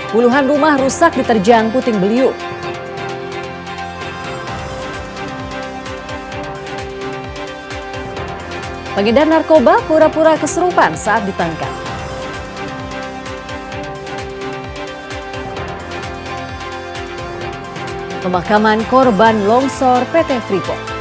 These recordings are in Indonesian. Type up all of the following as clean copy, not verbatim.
Puluhan rumah rusak diterjang puting beliung. Pengedar narkoba pura-pura kesurupan saat ditangkap. Pemakaman korban longsor PT Freeport.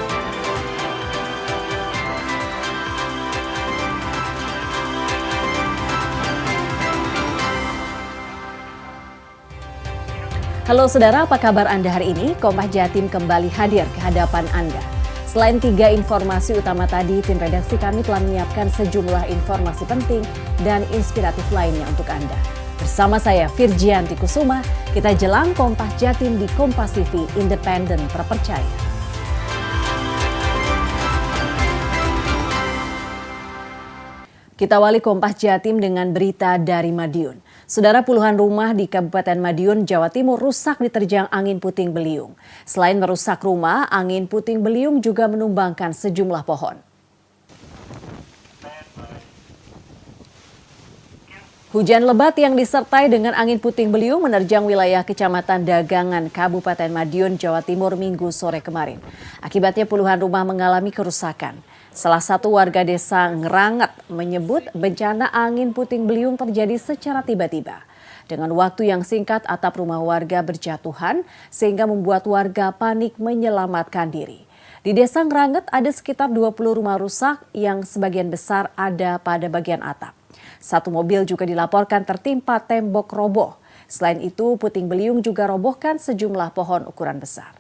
Halo saudara, apa kabar Anda hari ini? Kompas Jatim kembali hadir ke hadapan Anda. Selain 3 informasi utama tadi, tim redaksi kami telah menyiapkan sejumlah informasi penting dan inspiratif lainnya untuk Anda. Bersama saya Virgianti Kusuma, kita jelang Kompas Jatim di Kompas TV, independen terpercaya. Kita awali Kompas Jatim dengan berita dari Madiun. Saudara, puluhan rumah di Kabupaten Madiun, Jawa Timur rusak diterjang angin puting beliung. Selain merusak rumah, angin puting beliung juga menumbangkan sejumlah pohon. Hujan lebat yang disertai dengan angin puting beliung menerjang wilayah Kecamatan Dagangan, Kabupaten Madiun, Jawa Timur Minggu sore kemarin. Akibatnya puluhan rumah mengalami kerusakan. Salah satu warga desa Ngeranget menyebut bencana angin puting beliung terjadi secara tiba-tiba. Dengan waktu yang singkat, atap rumah warga berjatuhan sehingga membuat warga panik menyelamatkan diri. Di desa Ngeranget ada sekitar 20 rumah rusak yang sebagian besar ada pada bagian atap. Satu mobil juga dilaporkan tertimpa tembok roboh. Selain itu, puting beliung juga robohkan sejumlah pohon ukuran besar.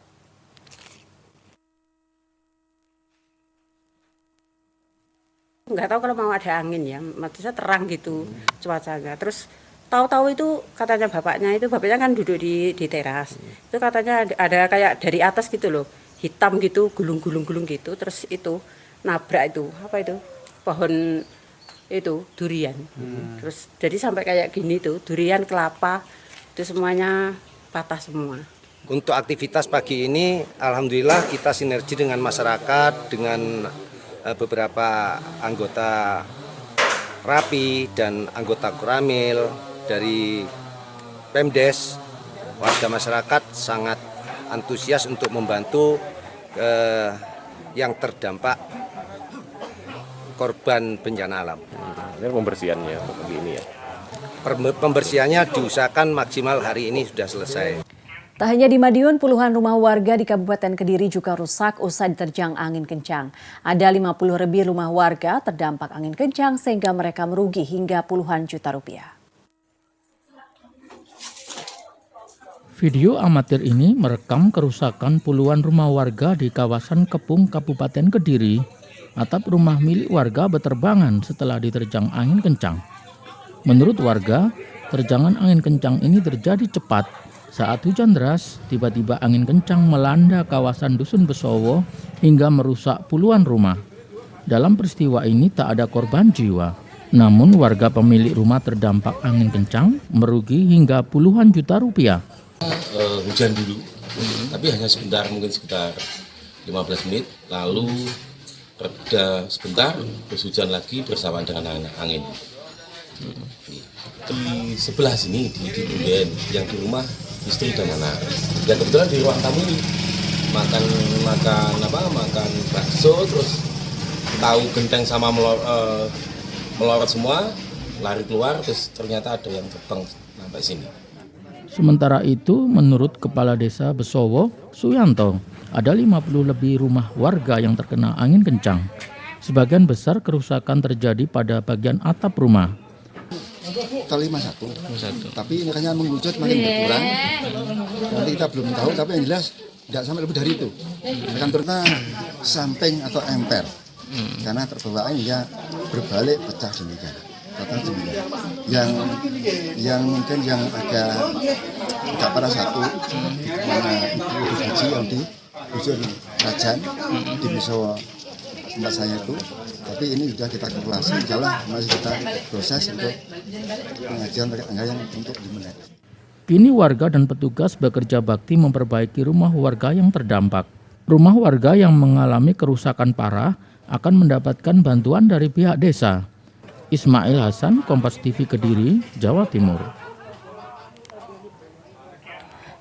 Nggak tahu kalau mau ada angin ya, maksudnya terang gitu cuacanya. Terus tahu-tahu itu katanya bapaknya kan duduk di teras. Itu katanya ada kayak dari atas gitu loh, hitam gitu, gulung-gulung gitu. Terus itu nabrak itu, apa itu, pohon itu durian. Terus jadi sampai kayak gini tuh, durian, kelapa, itu semuanya patah semua. Untuk aktivitas pagi ini, alhamdulillah kita sinergi dengan masyarakat, dengan beberapa anggota Rapi dan anggota Koramil dari Pemdes. Warga masyarakat sangat antusias untuk membantu yang terdampak korban bencana alam. Ini pembersihannya begini ya. Pembersihannya diusahakan maksimal hari ini sudah selesai. Tak hanya di Madiun, puluhan rumah warga di Kabupaten Kediri juga rusak usai diterjang angin kencang. Ada 50 lebih rumah warga terdampak angin kencang sehingga mereka merugi hingga puluhan juta rupiah. Video amatir ini merekam kerusakan puluhan rumah warga di kawasan Kepung, Kabupaten Kediri. Atap rumah milik warga beterbangan setelah diterjang angin kencang. Menurut warga, terjangan angin kencang ini terjadi cepat. Saat hujan deras, tiba-tiba angin kencang melanda kawasan Dusun Besowo hingga merusak puluhan rumah. Dalam peristiwa ini tak ada korban jiwa. Namun warga pemilik rumah terdampak angin kencang merugi hingga puluhan juta rupiah. Hujan dulu, tapi hanya sebentar, mungkin sekitar 15 menit, lalu reda sebentar, terus hujan lagi bersamaan dengan angin. Di sebelah sini, di Bunden, yang di rumah istri dan anak. Ya kebetulan di ruang tamu makan bakso, terus tahu genteng sama melorot semua, lari keluar, terus ternyata ada yang terbang sampai sini. Sementara itu, menurut Kepala Desa Besowo, Suyanto, ada 50 lebih rumah warga yang terkena angin kencang. Sebagian besar kerusakan terjadi pada bagian atap rumah. Kali 51, tapi ini hanya menghujat makin berkurang. Nanti kita belum tahu, tapi yang jelas tidak sampai lebih dari itu. Kantornya samping atau emper, karena terbawa angin ya berbalik pecah demikian. Yang mungkin yang agak parah satu, mana ibu haji yang di ujung Rajan di Besowo tempat saya itu, tapi ini sudah kita kalkulasi, insyaallah masih kita proses untuk pengajian yang untuk dimulai. Kini warga dan petugas bekerja bakti memperbaiki rumah warga yang terdampak. Rumah warga yang mengalami kerusakan parah akan mendapatkan bantuan dari pihak desa. Ismail Hasan, Kompas TV Kediri, Jawa Timur.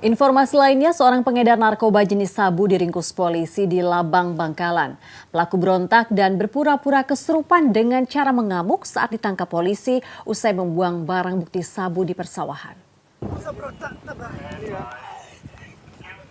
Informasi lainnya, seorang pengedar narkoba jenis sabu diringkus polisi di Labang, Bangkalan. Pelaku berontak dan berpura-pura kesurupan dengan cara mengamuk saat ditangkap polisi usai membuang barang bukti sabu di persawahan.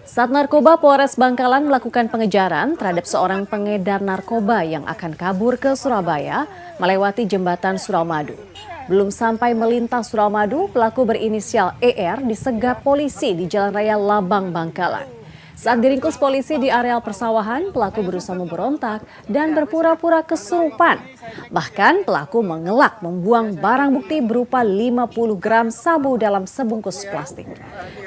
Saat Narkoba Polres Bangkalan melakukan pengejaran terhadap seorang pengedar narkoba yang akan kabur ke Surabaya melewati jembatan Suramadu. Belum sampai melintas Suramadu, pelaku berinisial ER disegap polisi di Jalan Raya Labang, Bangkalan. Saat diringkus polisi di areal persawahan, pelaku berusaha memberontak dan berpura-pura kesurupan. Bahkan pelaku mengelak membuang barang bukti berupa 50 gram sabu dalam sebungkus plastik.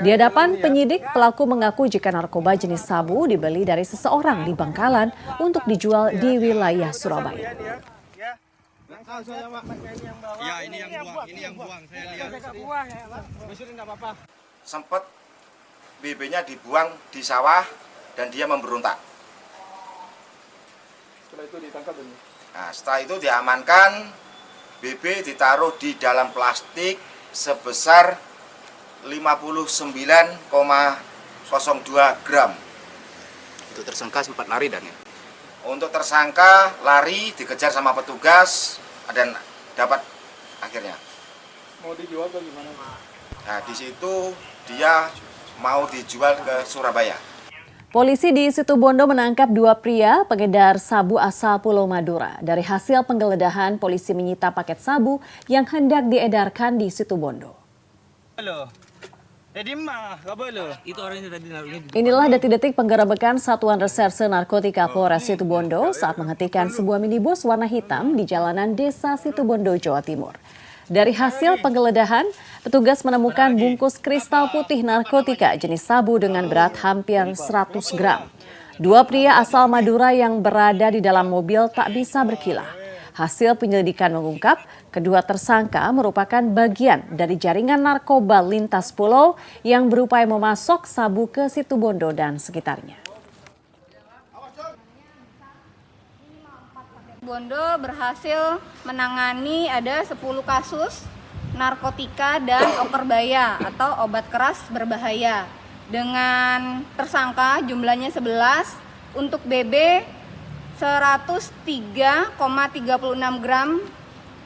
Di hadapan penyidik, pelaku mengaku jika narkoba jenis sabu dibeli dari seseorang di Bangkalan untuk dijual di wilayah Surabaya. Sempat BB-nya dibuang di sawah dan dia memberontak. Setelah itu diamankan, BB ditaruh di dalam plastik sebesar 59,02 gram. Untuk tersangka sempat lari dan Untuk tersangka lari, dikejar sama petugas dan dapat akhirnya. Mau dijual atau gimana? Nah, di situ dia mau dijual ke Surabaya. Polisi di Situbondo menangkap 2 pria pengedar sabu asal Pulau Madura. Dari hasil penggeledahan, polisi menyita paket sabu yang hendak diedarkan di Situbondo. Inilah detik-detik penggerebekan Satuan Reserse Narkotika Polres Situbondo saat menghentikan sebuah minibus warna hitam di jalanan Desa Situbondo, Jawa Timur. Dari hasil penggeledahan, petugas menemukan bungkus kristal putih narkotika jenis sabu dengan berat hampir 100 gram. 2 pria asal Madura yang berada di dalam mobil tak bisa berkilah. Hasil penyelidikan mengungkap, kedua tersangka merupakan bagian dari jaringan narkoba lintas pulau yang berupaya memasok sabu ke Situbondo dan sekitarnya. Bondo berhasil menangani ada 10 kasus narkotika dan okerbaya atau obat keras berbahaya. Dengan tersangka jumlahnya 11, untuk BB 103,36 gram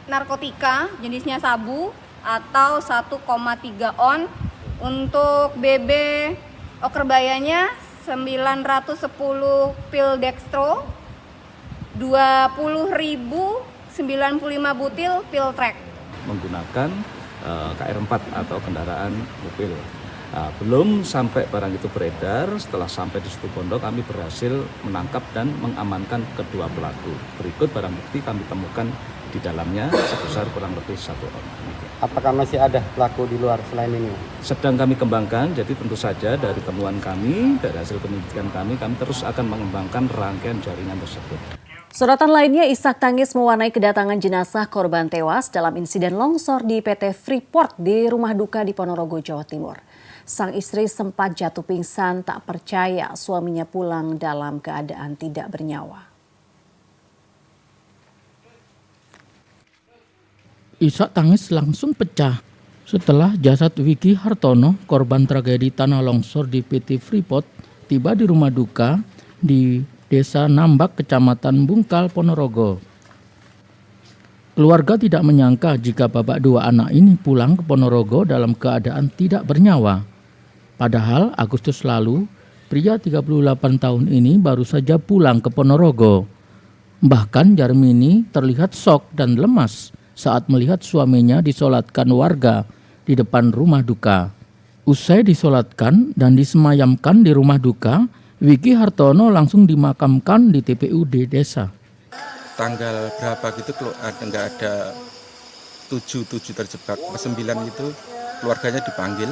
narkotika jenisnya sabu atau 1,3 on. Untuk BB okerbayanya 910 pil dextro, 20.095 butil pil trek. Menggunakan KR4 atau kendaraan mobil. Belum sampai barang itu beredar, setelah sampai di Situbondo kami berhasil menangkap dan mengamankan kedua pelaku. Berikut barang bukti kami temukan di dalamnya sebesar kurang lebih 1 on. Apakah masih ada pelaku di luar selain ini? Sedang kami kembangkan, jadi tentu saja dari temuan kami, dari hasil penyelidikan kami terus akan mengembangkan rangkaian jaringan tersebut. Sorotan lainnya, isak tangis mewarnai kedatangan jenazah korban tewas dalam insiden longsor di PT Freeport di rumah duka di Ponorogo, Jawa Timur. Sang istri sempat jatuh pingsan tak percaya suaminya pulang dalam keadaan tidak bernyawa. Isak tangis langsung pecah setelah jasad Wiki Hartono, korban tragedi tanah longsor di PT Freeport, tiba di rumah duka di Desa Nambak, Kecamatan Bungkal, Ponorogo. Keluarga tidak menyangka jika bapak 2 anak ini pulang ke Ponorogo dalam keadaan tidak bernyawa. Padahal Agustus lalu, pria 38 tahun ini baru saja pulang ke Ponorogo. Bahkan Jarmini terlihat syok dan lemas saat melihat suaminya disolatkan warga di depan rumah duka. Usai disolatkan dan disemayamkan di rumah duka, Wiki Hartono langsung dimakamkan di TPUD desa. Tanggal berapa gitu nggak ada 7 terjebak, 9 itu keluarganya dipanggil.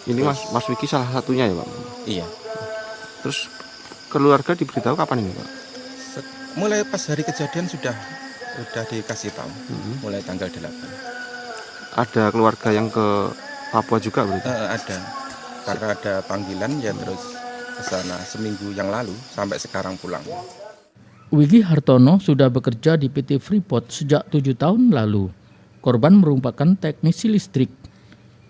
Ini Mas Wiki salah satunya ya Pak? Iya. Terus keluarga diberitahu kapan ini Pak? Mulai pas hari kejadian sudah dikasih tahu, mulai tanggal 8. Ada keluarga yang ke Papua juga berarti? Ada. Karena ada panggilan ya terus ke sana seminggu yang lalu sampai sekarang pulang. Wiki Hartono sudah bekerja di PT Freeport sejak 7 tahun lalu. Korban merupakan teknisi listrik.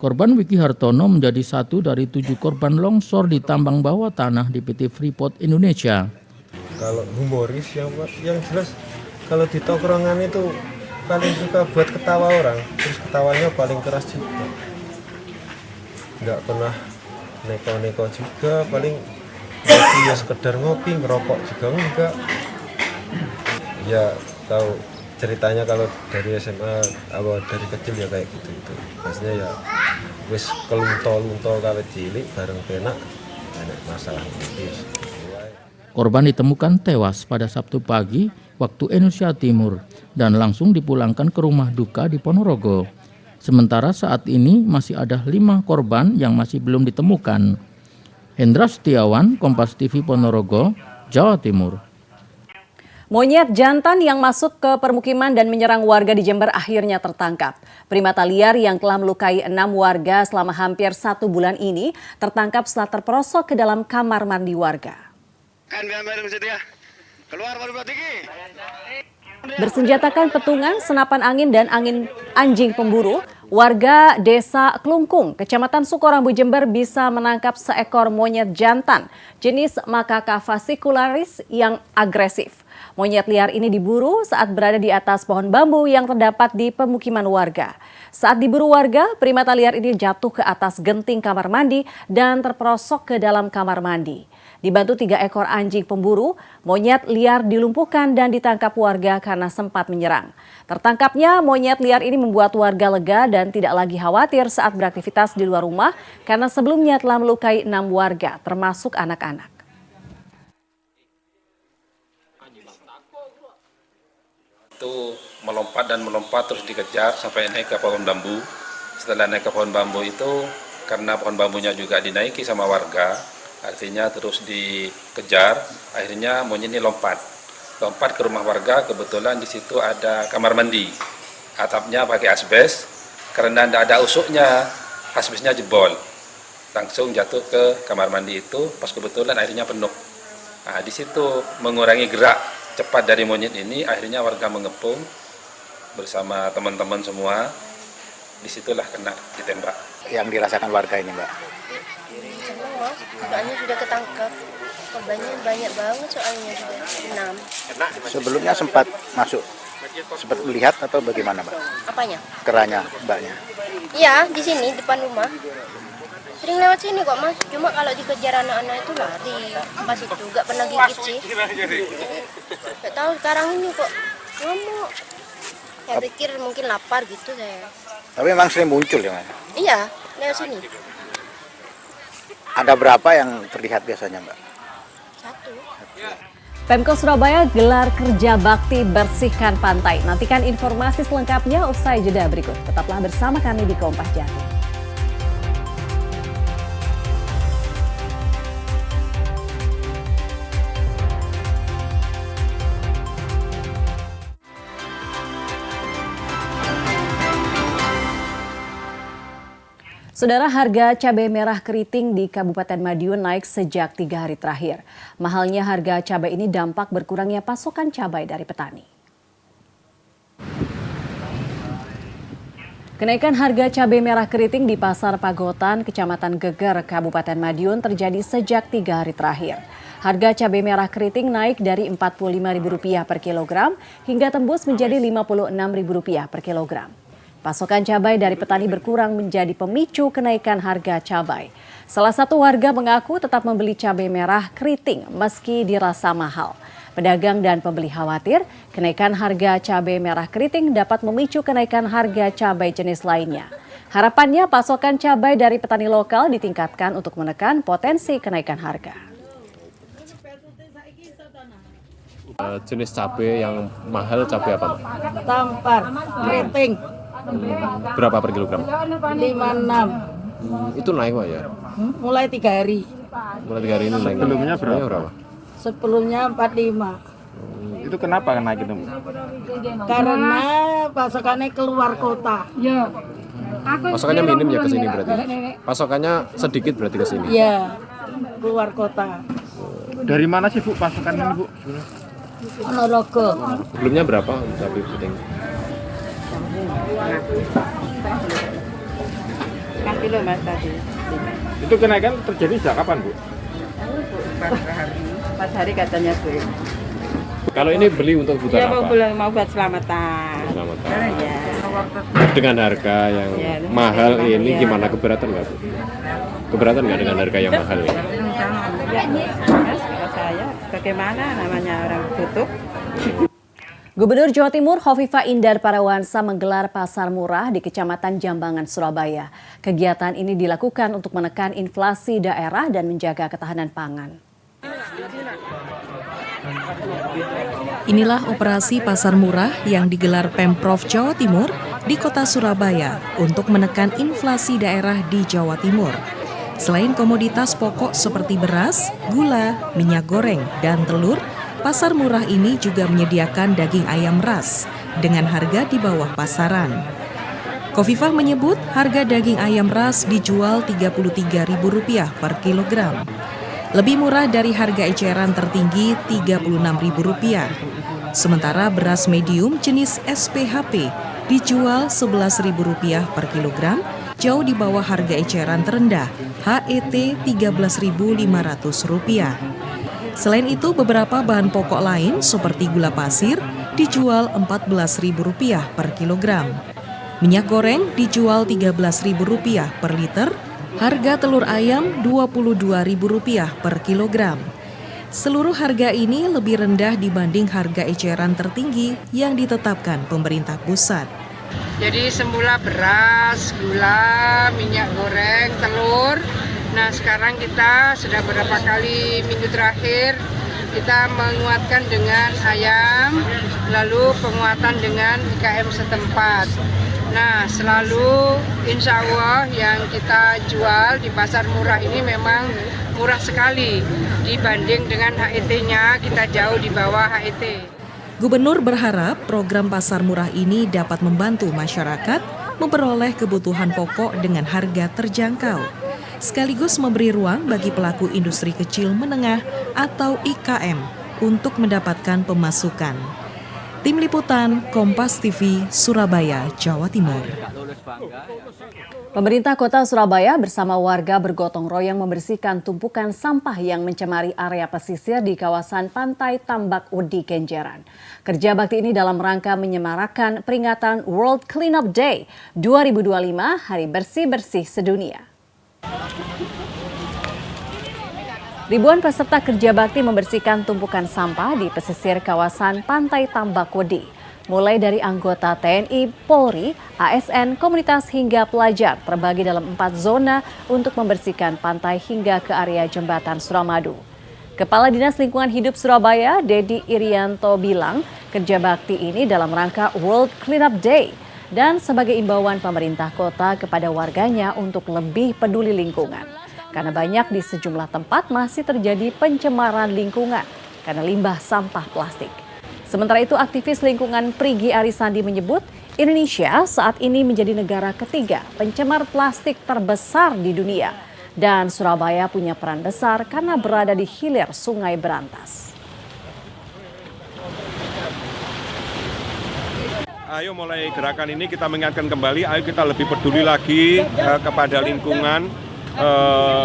Korban Wiki Hartono menjadi satu dari 7 korban longsor di tambang bawah tanah di PT Freeport Indonesia. Kalau humoris yang jelas kalau di tongkrongan itu paling suka buat ketawa orang, terus ketawanya paling keras juga. Nggak pernah neko-neko juga, paling ngopi ya sekedar ngopi, ngerokok juga enggak. Ya tahu ceritanya kalau dari SMA awal dari kecil ya kayak gitu. Maksudnya ya wis kelunto-lunto kawit cilik bareng penak ada masalah gitu. Korban ditemukan tewas pada Sabtu pagi waktu Indonesia Timur dan langsung dipulangkan ke rumah duka di Ponorogo. Sementara saat ini masih ada 5 korban yang masih belum ditemukan. Hendra Setiawan, Kompas TV Ponorogo, Jawa Timur. Monyet jantan yang masuk ke permukiman dan menyerang warga di Jember akhirnya tertangkap. Primata liar yang telah melukai 6 warga selama hampir 1 bulan ini tertangkap setelah terperosok ke dalam kamar mandi warga. Bersenjatakan petungan, senapan angin, dan anjing pemburu, warga Desa Klungkung, Kecamatan Sukorambu, Jember bisa menangkap seekor monyet jantan jenis Macaca fascicularis yang agresif. Monyet liar ini diburu saat berada di atas pohon bambu yang terdapat di pemukiman warga. Saat diburu warga, primata liar ini jatuh ke atas genting kamar mandi dan terperosok ke dalam kamar mandi. Dibantu 3 ekor anjing pemburu, monyet liar dilumpuhkan dan ditangkap warga karena sempat menyerang. Tertangkapnya monyet liar ini membuat warga lega dan tidak lagi khawatir saat beraktivitas di luar rumah karena sebelumnya telah melukai 6 warga, termasuk anak-anak. Itu melompat terus dikejar sampai naik ke pohon bambu. Setelah naik ke pohon bambu itu, karena pohon bambunya juga dinaiki sama warga, artinya terus dikejar, akhirnya monyet ini lompat ke rumah warga. Kebetulan di situ ada kamar mandi, atapnya pakai asbes, karena tidak ada usuknya, asbesnya jebol, langsung jatuh ke kamar mandi itu. Pas kebetulan akhirnya penuh. Nah, di situ mengurangi gerak cepat dari monyet ini, akhirnya warga mengepung bersama teman-teman semua. Disitulah kena ditembak. Yang dirasakan warga ini, Mbak? Soalnya sudah ketangkep, korbannya banyak banget soalnya sudah 6. Sebelumnya sempat melihat atau bagaimana, Mbak? Apanya? Keranya, Mbaknya? Iya, di sini depan rumah. Sering lewat sini kok, Mas. Cuma kalau dikejar anak-anak itu lari. Pas itu gak pernah gigit sih. Gak tahu sekarang ini kok ngamuk. Saya pikir mungkin lapar gitu saya. Tapi memang sering muncul ya, Mas? Iya, lewat sini. Ada berapa yang terlihat biasanya, Mbak? 1. Pemkot Surabaya gelar kerja bakti bersihkan pantai. Nantikan informasi selengkapnya usai jeda berikut. Tetaplah bersama kami di Kompas Jatim. Saudara, harga cabai merah keriting di Kabupaten Madiun naik sejak 3 hari terakhir. Mahalnya harga cabai ini dampak berkurangnya pasokan cabai dari petani. Kenaikan harga cabai merah keriting di Pasar Pagotan, Kecamatan Geger, Kabupaten Madiun terjadi sejak 3 hari terakhir. Harga cabai merah keriting naik dari Rp45.000 per kilogram hingga tembus menjadi Rp56.000 per kilogram. Pasokan cabai dari petani berkurang menjadi pemicu kenaikan harga cabai. Salah satu warga mengaku tetap membeli cabai merah keriting meski dirasa mahal. Pedagang dan pembeli khawatir kenaikan harga cabai merah keriting dapat memicu kenaikan harga cabai jenis lainnya. Harapannya pasokan cabai dari petani lokal ditingkatkan untuk menekan potensi kenaikan harga. Jenis cabai yang mahal cabai apa, Mbak? Tampar, keriting. Berapa per kilogram? 56. Itu naik, Pak, ya? Mulai 3 hari. Mulai 3 hari ini naik. Sebelumnya berapa? Sebelumnya 45. Itu kenapa naik itu? Karena pasokannya keluar kota. Ya. Pasokannya minim ya ke sini berarti. Pasokannya sedikit berarti ke sini. Iya, keluar kota. Dari mana sih, Bu, pasokannya, Bu? Ponorogo. Sebelumnya berapa cabai keriting? loh Mas tadi. Itu kenaikan terjadi sejak kapan, Bu? 4 hari katanya Bu. Kalau ini beli untuk kebutuhan Ya apa? mau buat selamatan. Selamatan. Ya. Dengan harga yang Ya, mahal mahal, ini ya. gimana, keberatan nggak, Bu? Keberatan nggak dengan harga yang mahal ini? Ya, Mas, kalau saya bagaimana namanya orang tutup. Gubernur Jawa Timur Hovifah Indar Parawansa menggelar pasar murah di Kecamatan Jambangan, Surabaya. Kegiatan ini dilakukan untuk menekan inflasi daerah dan menjaga ketahanan pangan. Inilah operasi pasar murah yang digelar Pemprov Jawa Timur di kota Surabaya untuk menekan inflasi daerah di Jawa Timur. Selain komoditas pokok seperti beras, gula, minyak goreng, dan telur, pasar murah ini juga menyediakan daging ayam ras dengan harga di bawah pasaran. Khofifah menyebut harga daging ayam ras dijual Rp33.000 per kilogram. Lebih murah dari harga eceran tertinggi Rp36.000. Sementara beras medium jenis SPHP dijual Rp11.000 per kilogram, jauh di bawah harga eceran terendah HET Rp13.500. Selain itu, beberapa bahan pokok lain seperti gula pasir dijual Rp14.000 per kilogram. Minyak goreng dijual Rp13.000 per liter, harga telur ayam Rp22.000 per kilogram. Seluruh harga ini lebih rendah dibanding harga eceran tertinggi yang ditetapkan pemerintah pusat. Jadi semula beras, gula, minyak goreng, telur. Nah sekarang kita sudah beberapa kali minggu terakhir kita menguatkan dengan ayam, lalu penguatan dengan IKM setempat. Nah selalu insya Allah yang kita jual di pasar murah ini memang murah sekali dibanding dengan HET-nya, kita jauh di bawah HET. Gubernur berharap program pasar murah ini dapat membantu masyarakat memperoleh kebutuhan pokok dengan harga terjangkau, sekaligus memberi ruang bagi pelaku industri kecil menengah atau IKM untuk mendapatkan pemasukan. Tim Liputan Kompas TV, Surabaya, Jawa Timur. Pemerintah Kota Surabaya bersama warga bergotong royong membersihkan tumpukan sampah yang mencemari area pesisir di kawasan Pantai Tambak Wedi, Kenjeran. Kerja bakti ini dalam rangka menyemarakan peringatan World Cleanup Day 2025, Hari Bersih-Bersih Sedunia. Ribuan peserta kerja bakti membersihkan tumpukan sampah di pesisir kawasan Pantai Tambak Wedi. Mulai dari anggota TNI, Polri, ASN, komunitas hingga pelajar terbagi dalam 4 zona untuk membersihkan pantai hingga ke area jembatan Suramadu. Kepala Dinas Lingkungan Hidup Surabaya, Dedi Irianto bilang kerja bakti ini dalam rangka World Cleanup Day dan sebagai imbauan pemerintah kota kepada warganya untuk lebih peduli lingkungan. Karena banyak di sejumlah tempat masih terjadi pencemaran lingkungan karena limbah sampah plastik. Sementara itu, aktivis lingkungan Prigi Arisandi menyebut Indonesia saat ini menjadi negara ketiga pencemar plastik terbesar di dunia. Dan Surabaya punya peran besar karena berada di hilir Sungai Berantas. Ayo mulai gerakan ini kita mengingatkan kembali, ayo kita lebih peduli lagi kepada lingkungan.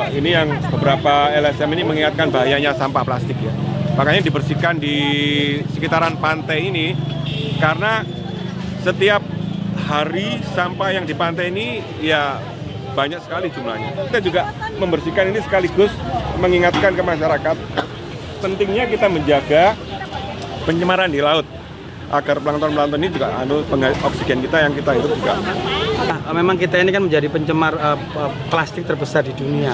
Ini yang beberapa LSM ini mengingatkan bahayanya sampah plastik ya. Makanya dibersihkan di sekitaran pantai ini karena setiap hari sampah yang di pantai ini ya banyak sekali jumlahnya. Kita juga membersihkan ini sekaligus mengingatkan ke masyarakat pentingnya kita menjaga pencemaran di laut agar plankton-plankton ini juga oksigen kita yang kita hidup juga. Memang kita ini kan menjadi pencemar plastik terbesar di dunia,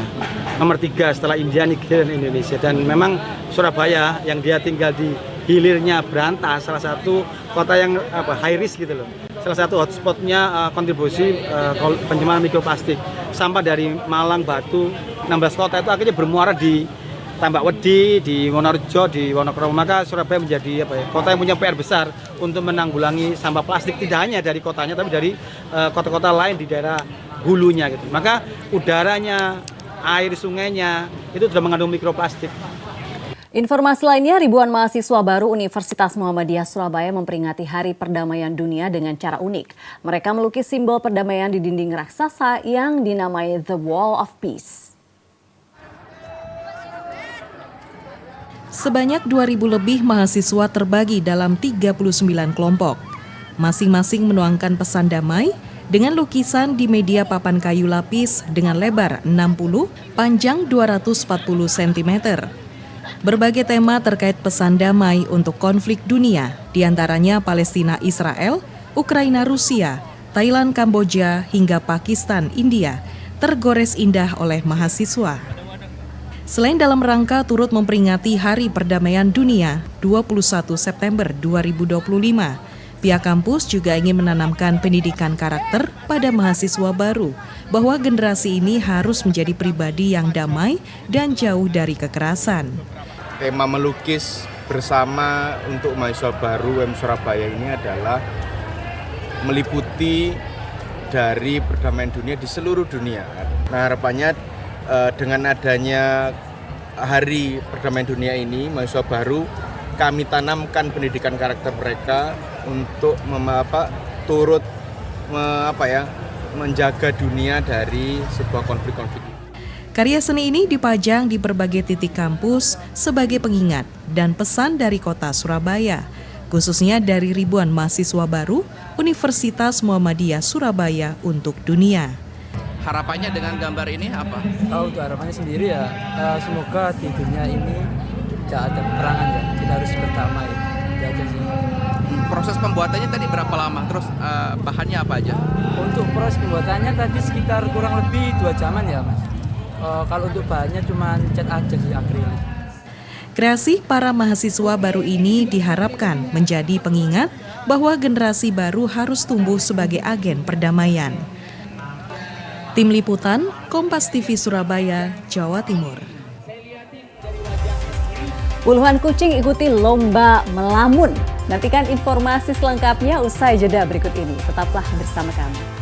nomor 3 setelah India, Nigeria, dan Indonesia. Dan memang Surabaya yang dia tinggal di hilirnya Berantas, salah satu kota yang high risk gitu loh. Salah satu hotspotnya kontribusi pencemaran mikroplastik. Sampah dari Malang, Batu, 16 kota itu akhirnya bermuara di Tambak Wedi, di Wonorejo, di Wonokromo. Maka Surabaya menjadi kota yang punya PR besar untuk menanggulangi sampah plastik, tidak hanya dari kotanya tapi dari kota-kota lain di daerah hulunya gitu. Maka udaranya, air sungainya itu sudah mengandung mikroplastik. Informasi lainnya, ribuan mahasiswa baru Universitas Muhammadiyah Surabaya memperingati Hari Perdamaian Dunia dengan cara unik. Mereka melukis simbol perdamaian di dinding raksasa yang dinamai The Wall of Peace. Sebanyak 2.000 lebih mahasiswa terbagi dalam 39 kelompok. Masing-masing menuangkan pesan damai dengan lukisan di media papan kayu lapis dengan lebar 60, panjang 240 cm. Berbagai tema terkait pesan damai untuk konflik dunia, diantaranya Palestina-Israel, Ukraina-Rusia, Thailand-Kamboja, hingga Pakistan-India, tergores indah oleh mahasiswa. Selain dalam rangka turut memperingati Hari Perdamaian Dunia 21 September 2025, pihak kampus juga ingin menanamkan pendidikan karakter pada mahasiswa baru, bahwa generasi ini harus menjadi pribadi yang damai dan jauh dari kekerasan. Tema melukis bersama untuk mahasiswa baru UM Surabaya ini adalah meliputi dari perdamaian dunia di seluruh dunia. Nah, harapannya dengan adanya Hari Perdamaian Dunia ini, mahasiswa baru kami tanamkan pendidikan karakter mereka untuk turut menjaga dunia dari sebuah konflik-konflik. Karya seni ini dipajang di berbagai titik kampus sebagai pengingat dan pesan dari kota Surabaya, khususnya dari ribuan mahasiswa baru Universitas Muhammadiyah Surabaya untuk dunia. Harapannya dengan gambar ini apa? Untuk harapannya sendiri ya, semoga di dunia ini tidak ada peperangan ya, kita harus berdamai. Itu aja sih. Proses pembuatannya tadi berapa lama? Terus bahannya apa aja? Untuk proses pembuatannya tadi sekitar kurang lebih 2 jaman ya, Mas. Kalau untuk bahannya cuma cat aja sih, akrilik. Kreasi para mahasiswa baru ini diharapkan menjadi pengingat bahwa generasi baru harus tumbuh sebagai agen perdamaian. Tim Liputan, Kompas TV Surabaya, Jawa Timur. Puluhan kucing ikuti lomba melamun. Nantikan informasi selengkapnya usai jeda berikut ini. Tetaplah bersama kami.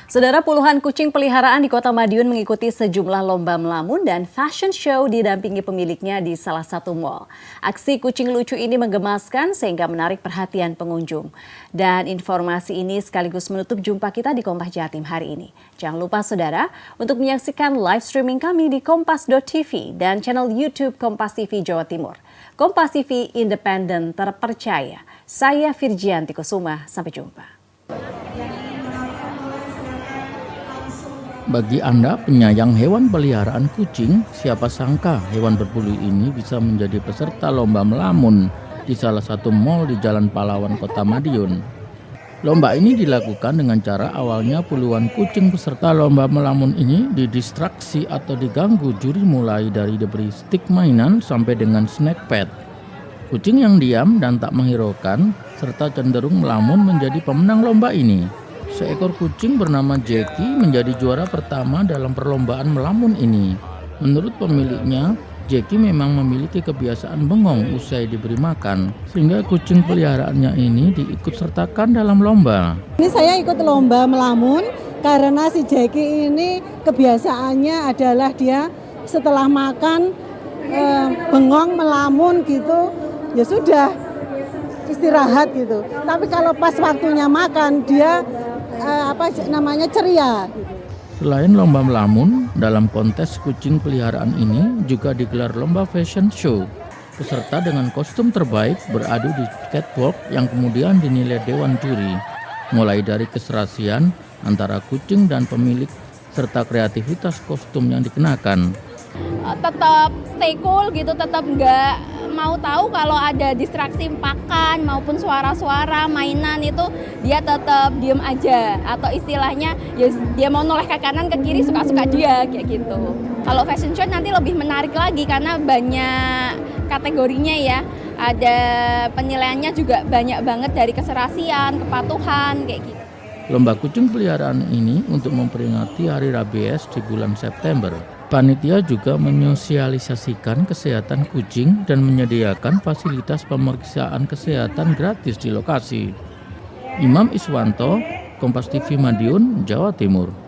Saudara, puluhan kucing peliharaan di Kota Madiun mengikuti sejumlah lomba melamun dan fashion show didampingi pemiliknya di salah satu mal. Aksi kucing lucu ini menggemaskan sehingga menarik perhatian pengunjung. Dan informasi ini sekaligus menutup jumpa kita di Kompas Jatim hari ini. Jangan lupa saudara untuk menyaksikan live streaming kami di kompas.tv dan channel YouTube Kompas TV Jawa Timur. Kompas TV independen terpercaya. Saya Virgianti Kusuma, sampai jumpa. Bagi Anda penyayang hewan peliharaan kucing, siapa sangka hewan berbulu ini bisa menjadi peserta lomba melamun di salah satu mal di Jalan Pahlawan, Kota Madiun. Lomba ini dilakukan dengan cara awalnya puluhan kucing peserta lomba melamun ini didistraksi atau diganggu juri mulai dari diberi stik mainan sampai dengan snack pad. Kucing yang diam dan tak menghiraukan serta cenderung melamun menjadi pemenang lomba ini. Seekor kucing bernama Jackie menjadi juara pertama dalam perlombaan melamun ini. Menurut pemiliknya, Jackie memang memiliki kebiasaan bengong usai diberi makan, sehingga kucing peliharaannya ini diikut sertakan dalam lomba. Ini saya ikut lomba melamun karena si Jackie ini kebiasaannya adalah dia setelah makan bengong melamun gitu, ya sudah istirahat gitu. Tapi kalau pas waktunya makan dia ceria. Selain lomba melamun, dalam kontes kucing peliharaan ini juga digelar lomba fashion show. Peserta dengan kostum terbaik beradu di catwalk yang kemudian dinilai dewan juri, mulai dari keserasian antara kucing dan pemilik serta kreativitas kostum yang dikenakan. Tetap stay cool gitu, tetap nggak mau tahu kalau ada distraksi pakan maupun suara-suara mainan itu dia tetap diem aja, atau istilahnya ya dia mau noleh ke kanan ke kiri suka-suka dia kayak gitu. Kalau fashion show nanti lebih menarik lagi karena banyak kategorinya ya, ada penilaiannya juga banyak banget dari keserasian, kepatuhan kayak gitu. Lomba kucing peliharaan ini untuk memperingati Hari Rabies di bulan September. Panitia juga menyosialisasikan kesehatan kucing dan menyediakan fasilitas pemeriksaan kesehatan gratis di lokasi. Imam Iswanto, Kompas TV Madiun, Jawa Timur.